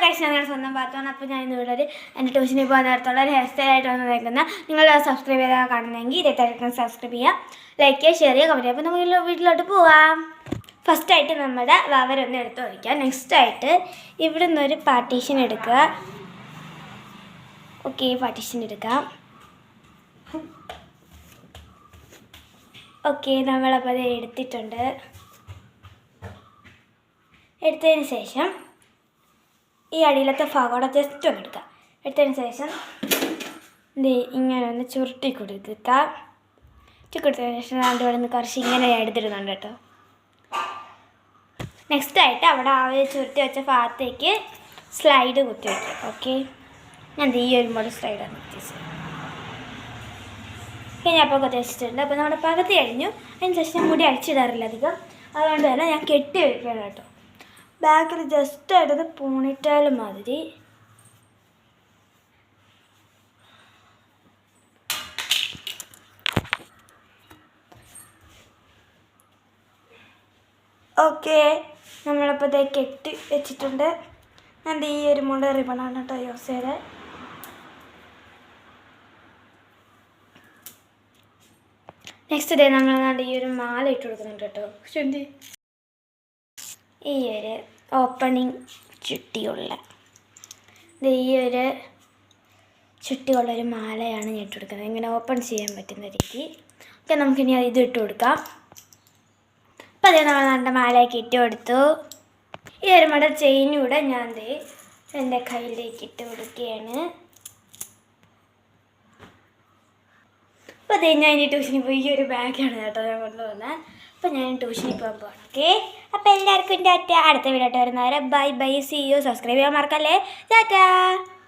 Guys, ഞങ്ങളുടെ സ്വന്തം പാത്താണ്. അപ്പോൾ ഞാൻ ഇന്നിവിടെ എൻ്റെ ട്യൂഷനിൽ പോകുന്ന നേരത്തുള്ള ഒരു ഹെയർ സ്റ്റൈലായിട്ട് വന്ന് നിൽക്കുന്ന നിങ്ങൾ സബ്സ്ക്രൈബ് ചെയ്താൽ കാണുന്നെങ്കിൽ ഇതേറ്റായിരിക്കും സബ്സ്ക്രൈബ് ചെയ്യുക, ലൈക്ക് ചെയ്യുക, ഷെയർ ചെയ്യുക, കമൻറ്റ് ചെയ്യുക. അപ്പോൾ നമുക്ക് വീട്ടിലോട്ട് പോവാം. ഫസ്റ്റായിട്ട് നമ്മുടെ റവരൊന്ന് എടുത്ത് വയ്ക്കുക. നെക്സ്റ്റായിട്ട് ഇവിടെ നിന്നൊരു പാർട്ടീഷൻ എടുക്കുക. ഓക്കെ, പാർട്ടീഷൻ എടുക്കാം. ഓക്കെ, നമ്മളപ്പോൾ അത് എടുത്തിട്ടുണ്ട്. എടുത്തതിന് ശേഷം ഈ അടിയിലത്തെ ഭാഗം ജസ്റ്റ് ഒന്ന് എടുക്കുക. എടുത്തതിന് ശേഷം ഇങ്ങനെ ഒന്ന് ചുരുട്ടി കൊടുക്കുക. ചുരുട്ടിയതിന് ശേഷം ഇവിടെ നിന്ന് കുറച്ച് ഇങ്ങനെ എടുത്തിടുന്നുണ്ട് കേട്ടോ. നെക്സ്റ്റായിട്ട് അവിടെ ആ ഒരു ചുരുട്ടി വെച്ച ഭാഗത്തേക്ക് സ്ലൈഡ് കുത്തി വയ്ക്കുക. ഓക്കെ, ഞാൻ ഈ ഒരു മോഡൽ സ്ലൈഡാണ് കുത്തിച്ചത്. ഞാൻ അപ്പോൾ കുത്തി വെച്ചിട്ടുണ്ട്. അപ്പോൾ നമ്മുടെ പകുതി കഴിഞ്ഞു. അതിന് ശേഷം ഞാൻ മുടി അഴിച്ചിടാറില്ല അധികം, അതുകൊണ്ട് തന്നെ ഞാൻ കെട്ടി വയ്ക്കുകയാണ് കേട്ടോ. ബാക്കിൽ ജസ്റ്റ് ആയിട്ടത് പോണിറ്റേൽ മാതിരി. ഓക്കെ, നമ്മളപ്പോൾ ഇത് കെട്ടി വെച്ചിട്ടുണ്ട്. ഞാൻ ഈ ഒരു മുള്ള റിബണാണ് കേട്ടോ യൂസ് ചെയ്തത്. നെക്സ്റ്റ് ഡേ നമ്മൾ ഈ ഒരു മാല ഇട്ട് കൊടുക്കുന്നുണ്ട് കേട്ടോ. ശരി, ഈ ഒരു ഓപ്പണിങ് ചുട്ടിയുള്ള ചുട്ടിയുള്ളൊരു മാലയാണ് ഞാൻ ഇട്ട് കൊടുക്കുന്നത്. ഇങ്ങനെ ഓപ്പൺ ചെയ്യാൻ പറ്റുന്ന രീതി. ഓക്കെ, നമുക്കിനി ഇത് ഇട്ട് കൊടുക്കാം. അപ്പോൾ അതേ നമ്മൾ നല്ല മാലയൊക്കെ ഇട്ട് കൊടുത്തു. ഈ ഒരു മട ചെയിനൂടെ ഞാൻ എൻ്റെ കയ്യിലേക്ക് ഇട്ട് കൊടുക്കുകയാണ്. അപ്പോൾ അതേ ഞാൻ ഇനി ട്യൂഷനിൽ പോയി ഈ ഒരു ബാഗാണ് കേട്ടോ ഞാൻ കൊണ്ടുവന്നത്. അപ്പോൾ ഞാൻ ട്യൂഷനിൽ പോകാൻ പോകണം. ഓക്കെ, അപ്പോൾ എല്ലാവർക്കും ടാറ്റ. അടുത്ത വീഡിയോ ആയിട്ട് വരുന്നവരെ bye bye, see you. Subscribe ചെയ്യാൻ മറക്കല്ലേ. ടാറ്റ.